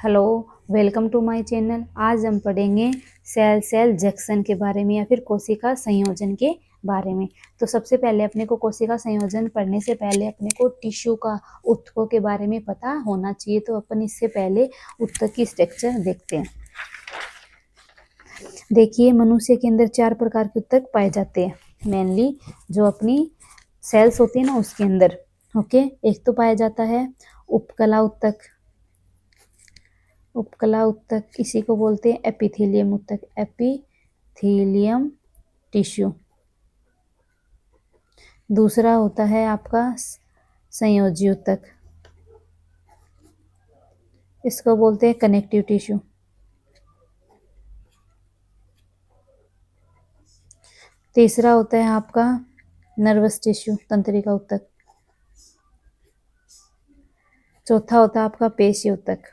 Hello, welcome to my channel. आज हम पढ़ेंगे सेल सेल जंक्शन के बारे में या फिर कोशिका संयोजन के बारे में। तो सबसे पहले अपने को कोशिका संयोजन पढ़ने से पहले अपने को टिश्यू का ऊतकों के बारे में पता होना चाहिए। तो अपन इससे पहले ऊतक की स्ट्रक्चर देखते हैं। देखिए, मनुष्य के अंदर 4 प्रकार के ऊतक पाए जाते हैं। मेनली जो अपनी सेल्स होती है ना उसके अंदर। ओके, एक तो पाया जाता है उपकला ऊतक। उपकला ऊतक इसी को बोलते हैं एपिथेलियम ऊतक, एपिथेलियम टिश्यू। दूसरा होता है आपका संयोजी ऊतक, इसको बोलते हैं कनेक्टिव टिश्यू। तीसरा होता है आपका नर्वस टिश्यू, तंत्रिका ऊतक। चौथा होता है आपका पेशी ऊतक।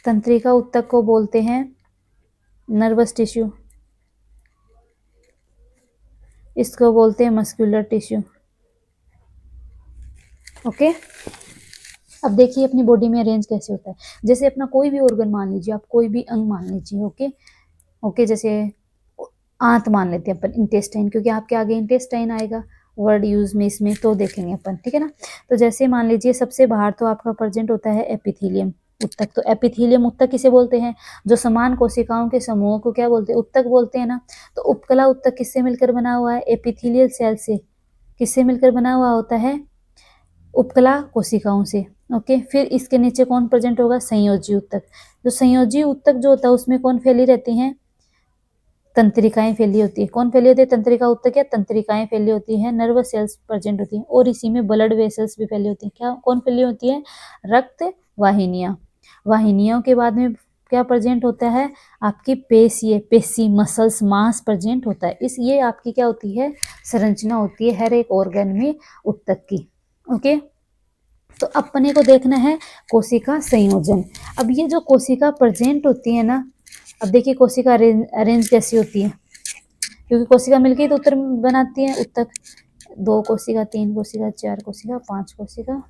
तंत्रिका ऊतक को बोलते हैं नर्वस टिश्यू, इसको बोलते हैं मस्कुलर टिश्यू। ओके, अब देखिए अपनी बॉडी में अरेंज कैसे होता है। जैसे अपना कोई भी ऑर्गन मान लीजिए, आप कोई भी अंग मान लीजिए। ओके, जैसे आंत मान लेते हैं अपन, इंटेस्टाइन, क्योंकि आपके आगे इंटेस्टाइन आएगा वर्ड यूज में, इसमें तो देखेंगे अपन, ठीक है ना। तो जैसे मान लीजिए सबसे बाहर तो आपका प्रेजेंट होता है एपिथेलियम ऊतक। तो एपिथेलियम ऊतक किसे बोलते हैं? जो समान कोशिकाओं के समूह को क्या बोलते हैं? ऊतक बोलते हैं ना। तो उपकला ऊतक किससे मिलकर बना हुआ है? एपिथेलियल सेल से। किससे मिलकर बना हुआ होता है? उपकला कोशिकाओं से। ओके, फिर इसके नीचे कौन प्रेजेंट होगा? संयोजी ऊतक। जो संयोजी ऊतक जो होता है उसमें कौन फैली रहती हैं? तंत्रिकाएं फैली होती है। कौन फैली होती है? तंत्रिका ऊतक या तंत्रिकाएं फैली होती है। नर्वस सेल्स प्रेजेंट होती हैं और इसी में ब्लड वेसल्स भी फैली होती हैं। क्या कौन फैली होती है? रक्त वाहिनियां। वाहिनियों के बाद में क्या प्रेजेंट होता है? आपकी पेशी मसल्स मांस प्रेजेंट होता है। इस ये आपकी क्या होती है? संरचना होती है हर एक ऑर्गन में ऊतक की। ओके, तो अपने को देखना है कोशिका संयोजन। अब ये जो कोशिका प्रेजेंट होती है ना, अब देखिए कोशिका अरेंज कैसी होती है, क्योंकि कोशिका मिलकर तो उत्तर बनाती है ऊतक। 2 कोशिका, 3 कोशिका, 4 कोशिका, 5 कोशिका।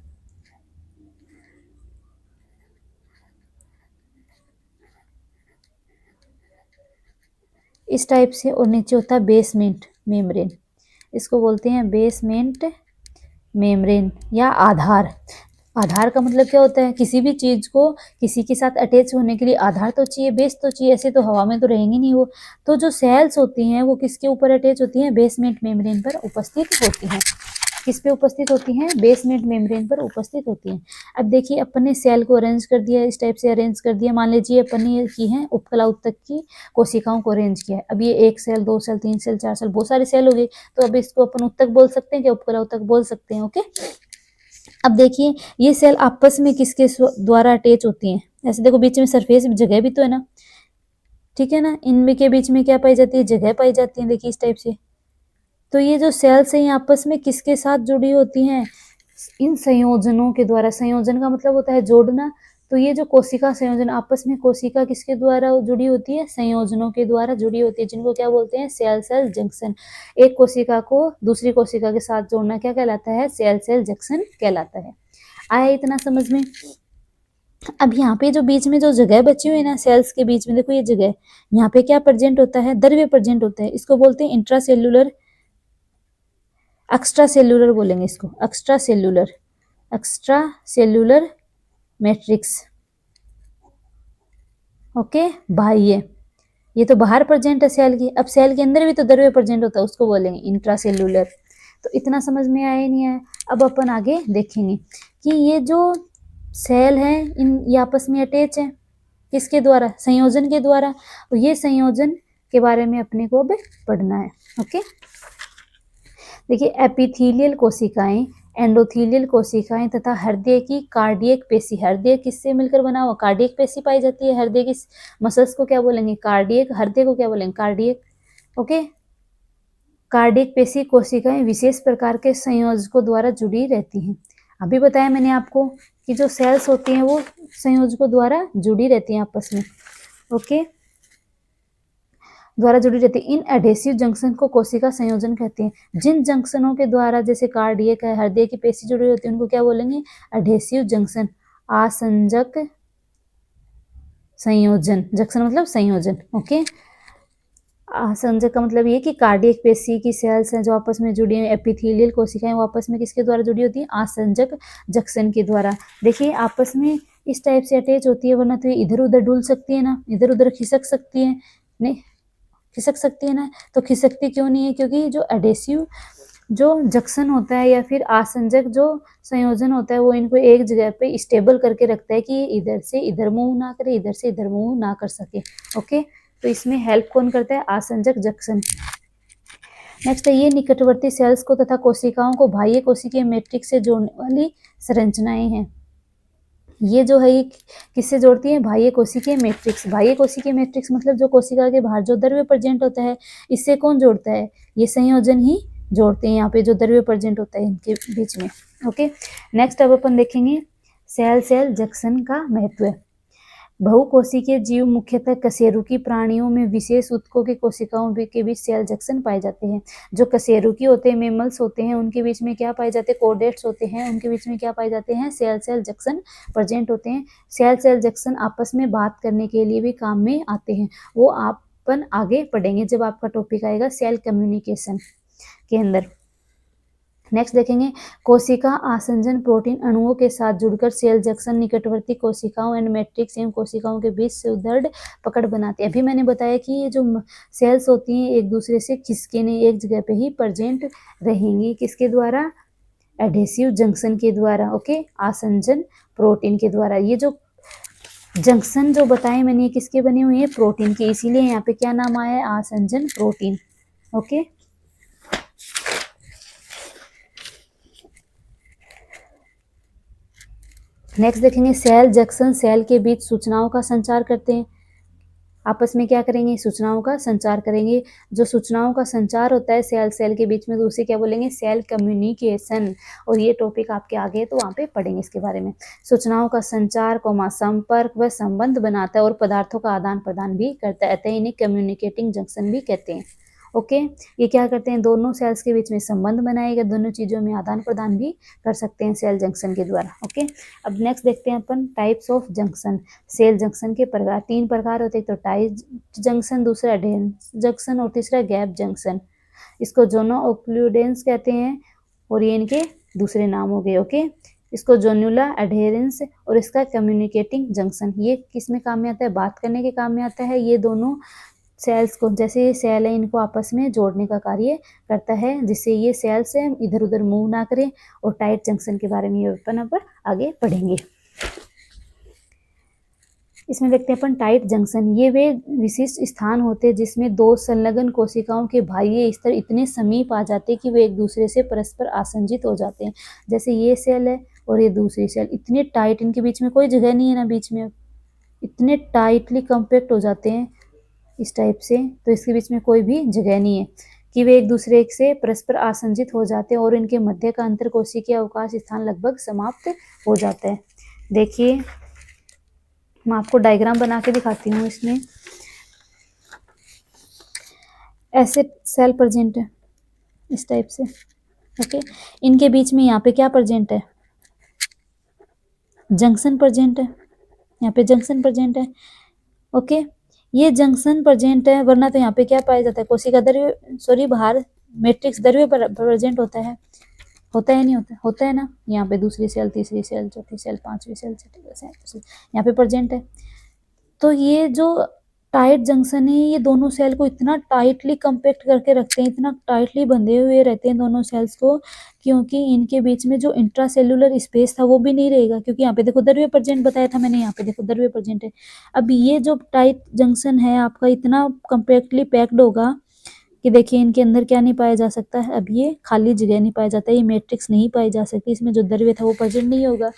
इस टाइप से। और नीचे होता है बेसमेंट मेम्ब्रेन, इसको बोलते हैं बेसमेंट मेम्ब्रेन या आधार। आधार का मतलब क्या होता है? किसी भी चीज को किसी के साथ अटैच होने के लिए आधार तो चाहिए, बेस तो चाहिए। ऐसे तो हवा में तो रहेंगी नहीं वो। तो जो सेल्स होती हैं वो किसके ऊपर अटैच होती हैं? बेसमेंट मेम्ब्रेन पर उपस्थित होती हैं। किस पे उपस्थित होती हैं? बेसमेंट मेम्ब्रेन पर उपस्थित होती हैं। अब देखिए अपन ने सेल को अरेंज कर दिया, इस टाइप से अरेंज कर दिया। मान लीजिए अपन ने की है उपकला ऊतक की कोशिकाओं को अरेंज किया है। अब ये 1 सेल, 2 सेल, 3 सेल, 4 सेल, बहुत सारी सेल हो गई। तो अब इसको अपन ऊतक बोल सकते हैं, क्या उपकला ऊतक बोल सकते हैं। ओके, अब देखिए ये सेल आपस में किसके द्वारा अटैच होती हैं? ऐसे देखो बीच में सरफेस जगह भी तो है ना, ठीक है ना। इनमें के बीच में क्या पाई जाती है? जगह पाई जाती है। देखिए इस टाइप से। तो ये जो सेल्स है ये आपस में किसके साथ जुड़ी होती हैं? इन संयोजनों के द्वारा। संयोजन का मतलब होता है जोड़ना। तो ये जो कोशिका संयोजन, आपस में कोशिका किसके द्वारा जुड़ी होती है? संयोजनों के द्वारा जुड़ी होती है, जिनको क्या बोलते हैं? Cell cell junction. एक कोशिका को दूसरी कोशिका के साथ जोड़ना क्या कहलाता है? सेल सेल जंक्शन कहलाता है। आया इतना समझ में? अब यहाँ पे जो बीच में जो जगह बची हुई है ना सेल्स के बीच में, देखो ये जगह, यहाँ पे क्या प्रेजेंट होता है? द्रव्य प्रेजेंट होता है। इसको बोलते हैं इंट्रा सेल्यूलर, एक्स्ट्रा सेल्यूलर बोलेंगे इसको, extra cellular, extra cellular matrix. Okay, बाह्य, ये तो बाहर प्रेजेंट है सेल की। अब सेल के अंदर भी तो द्रव्य प्रेजेंट होता है, उसको बोलेंगे इंट्रा सेल्यूलर। तो इतना समझ में आया नहीं आया? अब अपन आगे देखेंगे कि ये जो सेल है इन ये आपस में अटैच है किसके द्वारा? संयोजन के द्वारा। और ये संयोजन के बारे में अपने को अब पढ़ना है। ओके, देखिए एपिथेलियल कोशिकाएं, एंडोथेलियल कोशिकाएं तथा हृदय की कार्डियक पेशी। हृदय किससे मिलकर बना हुआ? कार्डियक पेशी पाई जाती है। हृदय की मसल्स को क्या बोलेंगे? कार्डियक। हृदय को क्या बोलेंगे? कार्डियक। ओके, कार्डियक पेशी कोशिकाएं विशेष प्रकार के संयोजकों द्वारा जुड़ी रहती हैं। अभी बताया मैंने आपको कि जो सेल्स होती हैं वो संयोजकों द्वारा जुड़ी रहती हैं आपस में। ओके, द्वारा जुड़ी रहती है। इन एडेसिव जंक्शन को कोशिका संयोजन कहते हैं। जिन जंक्शनों के द्वारा जैसे कार्डियक है, हृदय की पेशी जुड़ी होती है, उनको क्या बोलेंगे? एडेसिव जंक्शन, आसंजक संयोजन। जंक्शन मतलब संयोजन, ओके। आसंजक का मतलब ये कि कार्डियक पेशी की सेल्स हैं जो आपस में जुड़ी हैं, एपिथेलियल कोशिकाएं, वो आपस में किसके द्वारा जुड़ी होती है? आसंजक जंक्शन के द्वारा। देखिए आपस में इस टाइप से अटैच होती है, वरना तो ये इधर उधर डुल सकती है ना, इधर उधर खिसक सकती है, नहीं खिसक सकती है ना। तो खिसकती क्यों नहीं है? क्योंकि जो एडेसिव जो जंक्शन होता है या फिर आसंजक जो संयोजन होता है, वो इनको एक जगह पे स्टेबल करके रखता है कि ये इधर से इधर मूव ना करे, इधर से इधर मूव ना कर सके, ओके। तो इसमें हेल्प कौन करता है? आसंजक जंक्शन। नेक्स्ट है, ये निकटवर्ती सेल्स को तथा कोशिकाओं को बाह्य कोशिकीय मैट्रिक्स से जोड़ने वाली संरचनाएं हैं। ये जो है ये किससे जोड़ती है? बाह्य कोशिकीय मैट्रिक्स। बाह्य कोशिकीय मैट्रिक्स मतलब जो कोशिका के बाहर जो द्रव्य प्रेजेंट होता है, इससे कौन जोड़ता है? ये संयोजन ही जोड़ते हैं। यहाँ पे जो द्रव्य प्रेजेंट होता है इनके बीच में, ओके। नेक्स्ट अब अपन देखेंगे सेल सेल जंक्शन का महत्व। बहुकोशिकीय जीव मुख्यतः कशेरुकी प्राणियों में विशेष ऊतकों की कोशिकाओं के बीच सेल जंक्शन पाए जाते हैं। जो कशेरुकी होते हैं, मेमल्स होते हैं, उनके बीच में क्या पाए जाते हैं? कोडेट्स होते हैं, उनके बीच में क्या पाए जाते हैं? सेल सेल जंक्शन प्रेजेंट होते हैं। सेल सेल जंक्शन आपस में बात करने के लिए भी काम में आते हैं। वो अपन आगे पढ़ेंगे जब आपका टॉपिक आएगा सेल कम्युनिकेशन के अंदर। नेक्स्ट देखेंगे कोशिका आसंजन प्रोटीन अणुओं के साथ जुड़कर सेल जंक्शन निकटवर्ती कोशिकाओं एंड मैट्रिक्स एवं कोशिकाओं के बीच सुदृढ़ पकड़ बनाते हैं। अभी मैंने बताया कि ये जो सेल्स होती हैं एक दूसरे से खिसके नहीं, एक जगह पे ही प्रेजेंट रहेंगी। किसके द्वारा? एडेसिव जंक्शन के द्वारा, ओके, आसंजन प्रोटीन के द्वारा। ये जो जंक्शन जो बताए मैंने, किसके बने हुए हैं? प्रोटीन के, इसीलिए यहाँ पे क्या नाम आया है? आसंजन प्रोटीन, ओके। नेक्स्ट देखेंगे सेल जंक्शन सेल के बीच सूचनाओं का संचार करते हैं। आपस में क्या करेंगे? सूचनाओं का संचार करेंगे। जो सूचनाओं का संचार होता है सेल सेल के बीच में, तो उसे क्या बोलेंगे? Cell communication. और ये टॉपिक आपके आगे है तो वहाँ पे पढ़ेंगे इसके बारे में। सूचनाओं का संचार, संपर्क व संबंध बनाता है और पदार्थों का आदान प्रदान भी करता है, अतः इन्हें कम्युनिकेटिंग जंक्शन भी कहते हैं, ओके। ये क्या करते हैं? दोनों सेल्स के बीच में संबंध बनाएगा, दोनों चीज़ों में आदान प्रदान भी कर सकते हैं सेल जंक्शन के द्वारा, ओके। अब नेक्स्ट देखते हैं अपन types of junction. Cell junction के प्रकार, 3 प्रकार होते हैं, तो टाइट जंक्शन, दूसरा एडेंस जंक्शन और तीसरा गैप जंक्शन। इसको जोनो ओक्लूडेंस कहते हैं और ये इनके दूसरे नाम हो गए, ओके। इसको जोन्युला एडहेरेंस और इसका कम्युनिकेटिंग जंक्शन। ये किस में काम में आता है? बात करने के काम में आता है। ये दोनों सेल्स को, जैसे ये सेल है, इनको आपस में जोड़ने का कार्य करता है, जिससे ये सेल्स है इधर उधर मूव ना करें। और टाइट जंक्शन के बारे में ये अपन आगे पढ़ेंगे। इसमें देखते हैं अपन टाइट जंक्शन। ये वे विशिष्ट स्थान होते हैं जिसमें दो संलग्न कोशिकाओं के बाह्य स्तर इतने समीप आ जाते हैं कि वे एक दूसरे से परस्पर आसंजित हो जाते हैं। जैसे ये सेल है और ये दूसरी सेल, इतने टाइट, इनके बीच में कोई जगह नहीं है ना बीच में, इतने टाइटली कंपैक्ट हो जाते हैं इस टाइप से, तो इसके बीच में कोई भी जगह नहीं है कि वे एक दूसरे से परस्पर आसंजित हो जाते हैं और इनके मध्य का अंतर कोशिकीय अवकाश स्थान लगभग समाप्त हो जाता है। देखिए मैं आपको डायग्राम बना के दिखाती हूँ। इसमें ऐसे सेल प्रेजेंट है इस टाइप से, ओके। इनके बीच में यहाँ पे क्या प्रेजेंट है? जंक्शन प्रेजेंट है, यहाँ पे जंक्शन प्रेजेंट है, ओके। ये जंक्शन प्रेजेंट है, वरना तो यहाँ पे क्या पाया जाता है? कोशिका द्रव्य, सॉरी बाहर मैट्रिक्स द्रव्य प्रेजेंट होता है नहीं होता? होता है ना। यहाँ पे दूसरी सेल, तीसरी सेल, चौथी सेल, पांचवी सेल, छठी सेल यहाँ पे प्रेजेंट है। तो ये जो टाइट जंक्शन है, ये दोनों सेल को इतना टाइटली कंपैक्ट करके रखते हैं, इतना टाइटली बंधे हुए रहते हैं दोनों सेल्स को, क्योंकि इनके बीच में जो इंट्रासेल्युलर स्पेस था वो भी नहीं रहेगा। क्योंकि यहाँ पे देखो द्रव्य प्रेजेंट बताया था मैंने, यहाँ पे देखो द्रव्य प्रेजेंट है। अब ये जो टाइट जंक्शन है आपका इतना कंपैक्टली पैक्ड होगा कि देखिए इनके अंदर क्या नहीं पाया जा सकता है? अब ये खाली जगह नहीं पाया जाता है, ये मैट्रिक्स नहीं पाई जा सकती, इसमें जो द्रव्य था वो प्रेजेंट नहीं होगा।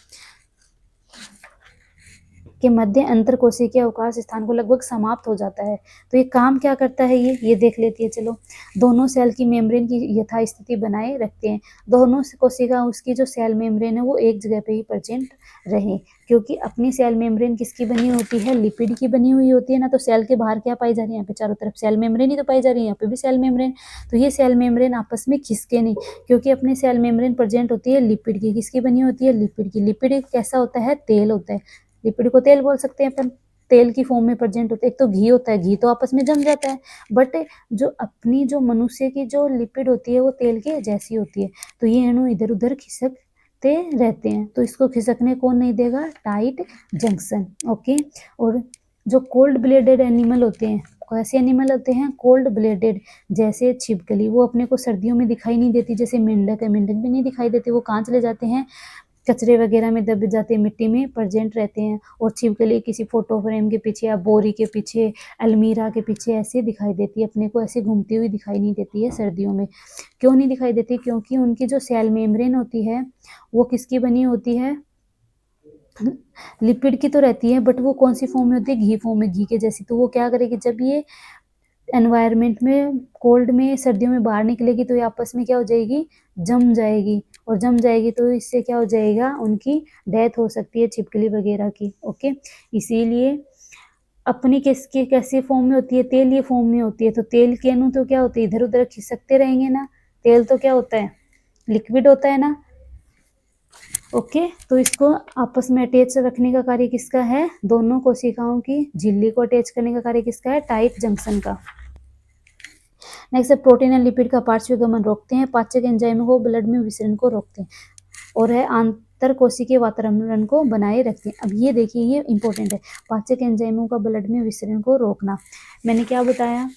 के मध्य अंतर कोशिकीय अवकाश स्थान को लगभग समाप्त हो जाता है। तो ये काम क्या करता है, ये देख लेती है। चलो, दोनों सेल की मेम्ब्रेन की यथास्थिति बनाए रखते हैं। दोनों कोशिका उसकी जो सेल मेम्ब्रेन है वो एक जगह पे ही प्रेजेंट रहे, क्योंकि अपनी सेल मेम्ब्रेन किसकी बनी होती है, लिपिड की बनी हुई होती है ना। तो सेल के बाहर क्या पाई जा रही है, यहाँ पे चारों तरफ सेल मेम्ब्रेन ही तो पाई जा रही है, यहाँ पे भी सेल मेम्ब्रेन। तो ये सेल मेम्ब्रेन आपस में खिसके नहीं, क्योंकि अपनी सेल मेम्ब्रेन प्रेजेंट होती है लिपिड की। किसकी बनी होती है, लिपिड की। लिपिड कैसा होता है, तेल होता है। लिपिड को तेल बोल सकते हैं अपन, तेल की फॉर्म में प्रेजेंट होते हैं। एक तो घी होता है, घी तो आपस में जम जाता है, बट जो अपनी जो मनुष्य की जो लिपिड होती है वो तेल के जैसी होती है। तो ये अणु इधर उधर खिसकते रहते हैं, तो इसको खिसकने कौन नहीं देगा, टाइट जंक्शन। ओके। और जो कोल्ड ब्लेडेड एनिमल होते हैं, कैसे एनिमल होते हैं, कोल्ड ब्लेडेड, जैसे छिपकली, वो अपने को सर्दियों में दिखाई नहीं देती। जैसे मेंढक है, मेंढक भी नहीं दिखाई देती, वो कहाँ चले जाते हैं, कचरे वगैरह में दब जाते हैं, मिट्टी में प्रेजेंट रहते हैं। और छिपकली किसी फोटो फ्रेम के पीछे या बोरी के पीछे, अलमीरा के पीछे ऐसे दिखाई देती है, अपने को ऐसे घूमती हुई दिखाई नहीं देती है सर्दियों में। क्यों नहीं दिखाई देती, क्योंकि उनकी जो सेल मेम्ब्रेन होती है वो किसकी बनी होती है, लिपिड की तो रहती है, बट वो कौन सी फॉर्म में होती है, घी फॉर्म में, घी के जैसी। तो वो क्या करेगी, जब ये एनवायरनमेंट में कोल्ड में सर्दियों में बाहर निकलेगी तो ये आपस में क्या हो जाएगी, जम जाएगी। और जम जाएगी तो इससे क्या हो जाएगा, उनकी डेथ हो सकती है, छिपकली वगैरह की। ओके। इसीलिए अपनी किसकी कैसी फॉर्म में होती है, तेल ये फॉर्म में होती है। तो तेल के अणु तो क्या होते हैं, इधर उधर खिसकते रहेंगे ना। तेल तो क्या होता है, लिक्विड होता है ना। ओके। तो इसको आपस में अटैच रखने का कार्य किसका है, दोनों कोशिकाओं की झिल्ली को अटैच करने का कार्य किसका है, टाइट जंक्शन का। नेक्स्ट है प्रोटीन एंड लिपिड का पार्श्व गमन रोकते हैं, पाचक एंजाइम को ब्लड में विसरण को रोकते हैं, और है आंतर कोशिकीय वातावरण को बनाए रखते हैं। अब ये देखिए, ये इंपॉर्टेंट है, पाचक एंजाइमों का ब्लड में विसरण को रोकना। मैंने क्या बताया,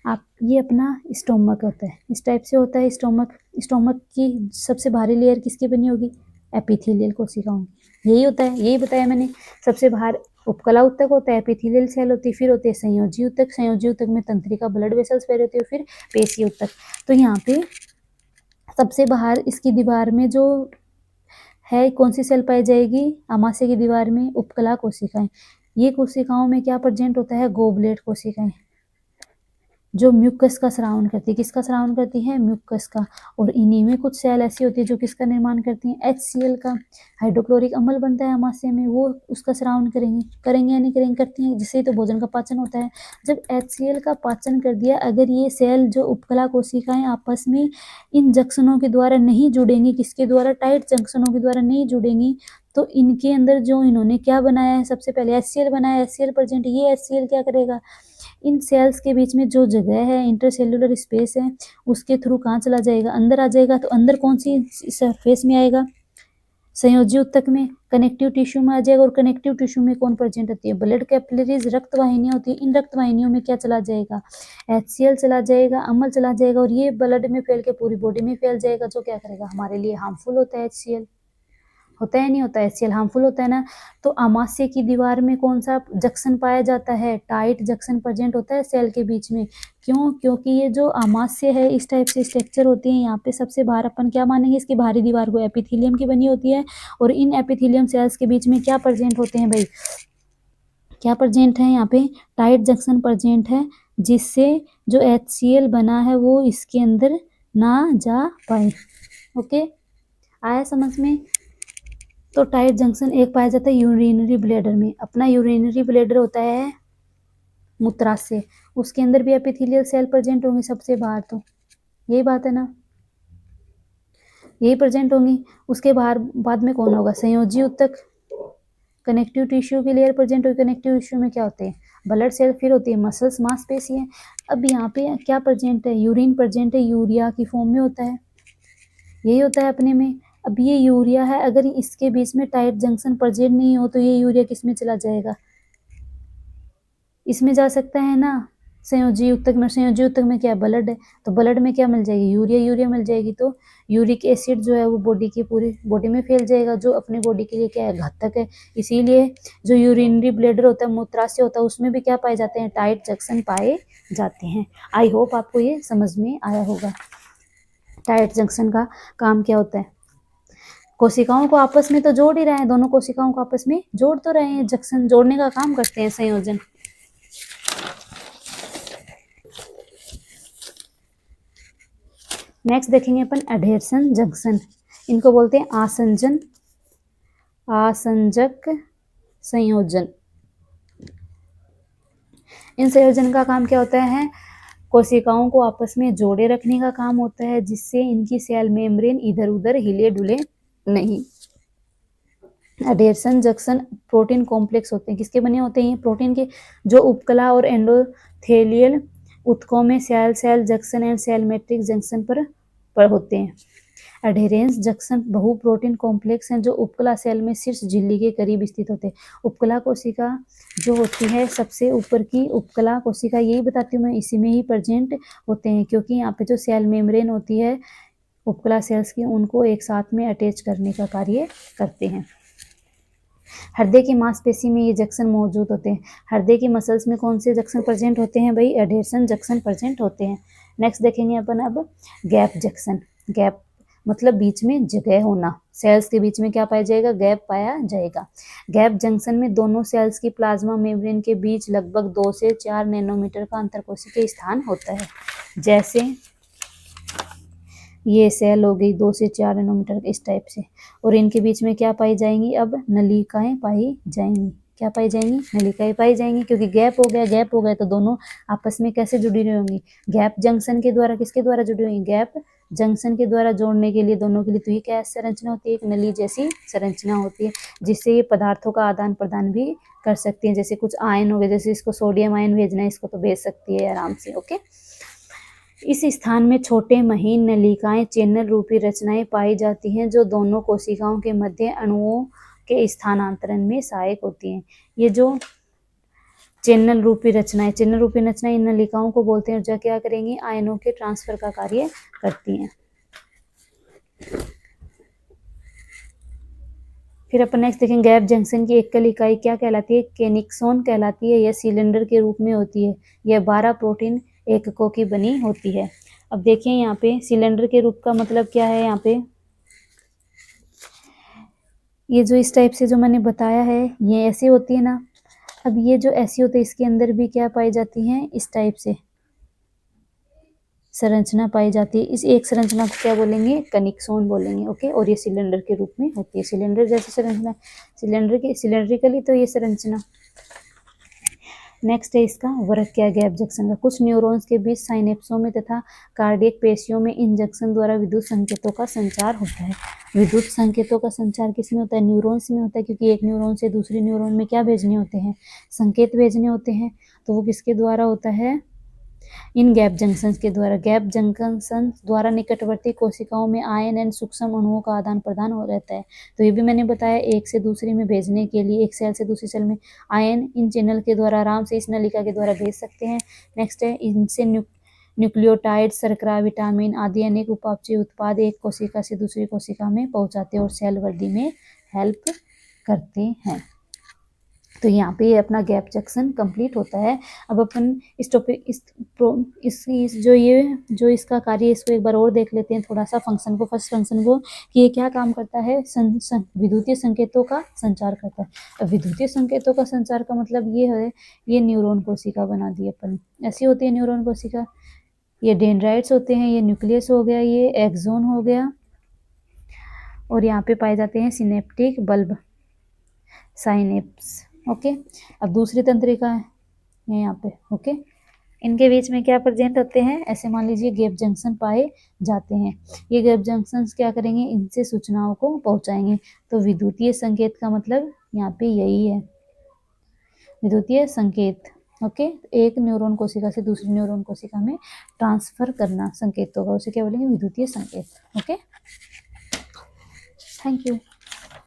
आप ये अपना स्टोमक होता है, इस टाइप से होता है स्टोमक। स्टोमक की सबसे भारी लेयर किसकी बनी होगी, एपिथेलियल कोशिकाओं की। यही होता है, यही बताया मैंने। सबसे बाहर उपकला ऊतक होता है, एपिथेलियल सेल होती है, फिर होते हैं संयोजी ऊतक। संयोजी ऊतक में तंत्रिका ब्लड वेसल्स पैर होते हैं, फिर पेशी ऊतक। तो यहाँ पे सबसे बाहर इसकी दीवार में जो है कौन सी सेल पाई जाएगी, आमाशय की दीवार में उपकला कोशिकाएं। ये कोशिकाओं में क्या प्रेजेंट होता है, गोबलेट कोशिकाएं, जो म्यूकस का स्रावन करती है। किसका स्रावन करती है, म्यूकस का। और इन्हीं में कुछ सेल ऐसी होती है जो किसका निर्माण करती हैं, HCl का। हाइड्रोक्लोरिक अम्ल बनता है आमाशय में, वो उसका स्रावन करेंगे या नहीं करेंगे, करती हैं, जिससे तो भोजन का पाचन होता है। जब HCl का पाचन कर दिया, अगर ये सेल जो उपकला कोशिकाएं आपस में इन जंक्शनों के द्वारा नहीं जुड़ेंगी, किसके द्वारा, टाइट जंक्शनों के द्वारा नहीं जुड़ेंगी, तो इनके अंदर जो इन्होंने क्या बनाया है, सबसे पहले HCl बनाया, HCl प्रेजेंट। ये HCl क्या करेगा, इन सेल्स के बीच में जो जगह है, इंटरसेल्युलर स्पेस है, उसके थ्रू कहाँ चला जाएगा, अंदर आ जाएगा। तो अंदर कौन सी सरफेस में आएगा, संयोजी ऊतक में, कनेक्टिव टिश्यू में आ जाएगा। और कनेक्टिव टिश्यू में कौन प्रेजेंट होती है, ब्लड कैपिलरीज, रक्त वाहिनियां होती है। इन रक्त वाहिनियों में क्या चला जाएगा, HCl चला जाएगा, अम्ल चला जाएगा, और ये ब्लड में फैल के पूरी बॉडी में फैल जाएगा, जो क्या करेगा, हमारे लिए हार्मफुल होता है। HCl होता है, नहीं होता है, HCl हार्मफुल होता है ना। तो आमाशय की दीवार में कौन सा जंक्शन पाया जाता है, टाइट जंक्शन प्रेजेंट होता है सेल के बीच में। क्यों, क्योंकि ये जो आमाशय है इस टाइप से स्ट्रक्चर होती है। यहाँ पे सबसे बाहर अपन क्या मानेंगे, इसकी बाहरी दीवार को एपिथेलियम की बनी होती है, और इन एपिथेलियम सेल्स के बीच में क्या प्रेजेंट होते हैं भाई, क्या प्रेजेंट है यहाँ पे, टाइट जंक्शन प्रेजेंट है, जिससे जो HCl बना है वो इसके अंदर ना जा पाए। ओके, आया समझ में। तो टाइट जंक्शन एक पाया जाता है यूरिनरी ब्लैडर में। अपना यूरिनरी ब्लैडर होता है मूत्राशय, उसके अंदर भी एपिथेलियल सेल प्रेजेंट होंगे सबसे बाहर। तो यही बात है ना, यही प्रेजेंट होंगी। उसके बाहर बाद में कौन होगा, संयोजी ऊतक, कनेक्टिव टिश्यू की लेयर प्रेजेंट होगी। कनेक्टिव टिश्यू में क्या होते हैं, ब्लड सेल, फिर होती है मसल्स, मांसपेशियां। अब यहाँ पे क्या प्रेजेंट है, यूरिन प्रेजेंट है, यूरिया की फॉर्म में होता है, यही होता है अपने में। अब ये यूरिया है, अगर इसके बीच में टाइट जंक्शन प्रेजेंट नहीं हो तो ये यूरिया किस में चला जाएगा, इसमें जा सकता है ना, संयोजी ऊतक में। संयोजी ऊतक में क्या है, ब्लड है, तो ब्लड में क्या मिल जाएगी, यूरिया मिल जाएगी। तो यूरिक एसिड जो है वो बॉडी की पूरी बॉडी में फैल जाएगा, जो अपनी बॉडी के लिए क्या है, घातक है। इसीलिए जो यूरिनरी ब्लैडर होता है, मूत्राशय होता है, उसमें भी क्या पाए जाते हैं, टाइट जंक्शन पाए जाते हैं। आई होप आपको ये समझ में आया होगा, टाइट जंक्शन का काम क्या होता है। कोशिकाओं को आपस में तो जोड़ ही रहे हैं, दोनों कोशिकाओं को आपस में जोड़ तो रहे हैं, जंक्शन जोड़ने का काम करते हैं संयोजन। नेक्स्ट देखेंगे अपन एडहेशन जंक्शन, इनको बोलते हैं आसंजन आसंजक संयोजन। इन संयोजन का काम क्या होता है, कोशिकाओं को आपस में जोड़े रखने का काम होता है, जिससे इनकी सेल मेम्ब्रेन इधर उधर हिले डुले नहीं। एडहेशन जंक्शन प्रोटीन कॉम्प्लेक्स होते हैं, किसके बने होते हैं, प्रोटीन के, जो उपकला और एंडोथेलियल ऊतकों में cell cell junction and cell matrix junction पर होते हैं। एडहेरेंस जंक्शन बहु प्रोटीन कॉम्प्लेक्स हैं जो उपकला सेल में शीर्ष झिल्ली के करीब स्थित होते हैं। उपकला कोशिका जो होती है सबसे ऊपर की उपकला कोशिका, यही बताती हूँ मैं, इसी में ही प्रेजेंट होते हैं, क्योंकि यहाँ पे जो सेल मेम्ब्रेन होती है उपकला सेल्स की, उनको एक साथ में अटैच करने का कार्य करते हैं। हृदय की मांसपेशी में ये जंक्शन मौजूद होते हैं। हृदय की मसल्स में कौन से जंक्शन प्रेजेंट होते हैं भाई, एडहेशन जंक्शन प्रेजेंट होते हैं। नेक्स्ट देखेंगे अपन अब गैप जंक्शन। गैप मतलब बीच में जगह होना, सेल्स के बीच में क्या पाया जाएगा, गैप पाया जाएगा। गैप जंक्शन में दोनों सेल्स की प्लाज्मा मेम्ब्रेन के बीच लगभग 2 से 4 नैनोमीटर का अंतरकोशिकीय स्थान होता है। जैसे ये सेल हो गई 2 से 4 नैनोमीटर इस टाइप से, और इनके बीच में क्या पाई जाएंगी, अब नलिकाएं पाई जाएंगी। क्या पाई जाएंगी, नलिकाएं पाई जाएंगी, क्योंकि गैप हो गया तो दोनों आपस में कैसे जुड़ी रही होंगी, गैप जंक्शन के द्वारा। किसके द्वारा जुड़ी हुई, गैप जंक्शन के द्वारा जोड़ने के लिए दोनों के लिए। तो ये क्या संरचना होती है, एक नली जैसी संरचना होती है, जिससे ये पदार्थों का आदान प्रदान भी कर सकती है। जैसे कुछ आयन हो गए, जैसे इसको सोडियम आयन भेजना है, इसको तो भेज सकती है आराम से। ओके, इस स्थान में छोटे महीन नलिकाएं चैनल रूपी रचनाएं पाई जाती हैं, जो दोनों कोशिकाओं के मध्य अणुओं के स्थानांतरण में सहायक होती हैं। ये जो चैनल रूपी रचनाएं इन नलिकाओं को बोलते हैं, जो क्या करेंगी, आयनों के ट्रांसफर का कार्य करती हैं। फिर अपन नेक्स्ट देखेंगे गैप जंक्शन की एकल इकाई क्या कहलाती है, केनिक्सोन कहलाती है। यह सिलेंडर के रूप में होती है। यह 12 प्रोटीन एककों की बनी होती है। अब देखिए यहाँ पे सिलेंडर के रूप का मतलब क्या है, यहाँ पे ये जो इस टाइप से जो मैंने बताया है, ये ऐसे होती है ना। अब ये जो ऐसी होती है, इसके अंदर भी क्या पाई जाती है, इस टाइप से संरचना पाई जाती है। इस एक संरचना को क्या बोलेंगे, कनिक्सोन बोलेंगे। ओके, और ये सिलेंडर के रूप में होती है, सिलेंडर जैसी संरचना, सिलेंड्रिकली तो ये संरचना। नेक्स्ट है इसका वर्क क्या, गैप जंक्शन का। कुछ न्यूरॉन्स के बीच साइनेप्सों में तथा कार्डियक पेशियों में इन जंक्शन द्वारा विद्युत संकेतों का संचार होता है। विद्युत संकेतों का संचार किस में होता है, न्यूरॉन्स में होता है, क्योंकि एक न्यूरॉन से दूसरे न्यूरॉन में क्या भेजने होते हैं, संकेत भेजने होते हैं। तो वो किसके द्वारा होता है, इन गैप जंक्शन के द्वारा। गैप जंक्शन द्वारा निकटवर्ती कोशिकाओं में आयन एंड सूक्ष्म अणुओं का आदान प्रदान हो रहता है। तो ये भी मैंने बताया, एक से दूसरे में भेजने के लिए, एक सेल से दूसरी सेल में आयन इन चैनल के द्वारा आराम से इस नलिका के द्वारा भेज सकते हैं। नेक्स्ट है, इनसे न्यूक्लियोटाइड, शर्करा, विटामिन आदि अनेक उपापचय उत्पाद एक कोशिका से दूसरी कोशिका में पहुंचाते हैं और सेल वृद्धि में हेल्प करते हैं। तो यहाँ पे अपना गैप जंक्शन कंप्लीट होता है। अब अपन इस टॉपिक जो इसका कार्य है, इसको एक बार और देख लेते हैं थोड़ा सा, फंक्शन को, फर्स्ट फंक्शन को, कि ये क्या काम करता है, विद्युतीय संकेतों का संचार करता है। अब विद्युतीय संकेतों का संचार का मतलब ये है, ये न्यूरॉन कोशिका बना दी अपन, ऐसी होती है न्यूरॉन कोशिका। ये डेंड्राइट्स होते हैं, ये न्यूक्लियस हो गया, ये एक्सोन हो गया, और यहाँ पे पाए जाते हैं सिनेप्टिक बल्ब, साइनेप्स। ओके, अब दूसरी तंत्रिका है यहाँ पे। ओके, इनके बीच में क्या प्रेजेंट होते हैं, ऐसे मान लीजिए गैप जंक्शन पाए जाते हैं। ये गैप जंक्शन क्या करेंगे, इनसे सूचनाओं को पहुंचाएंगे। तो विद्युतीय संकेत का मतलब यहाँ पे यही है, विद्युतीय संकेत। ओके, एक न्यूरॉन कोशिका से दूसरी न्यूरॉन कोशिका में ट्रांसफर करना संकेतों का, उसे क्या बोलेंगे, विद्युतीय संकेत। Okay, thank you.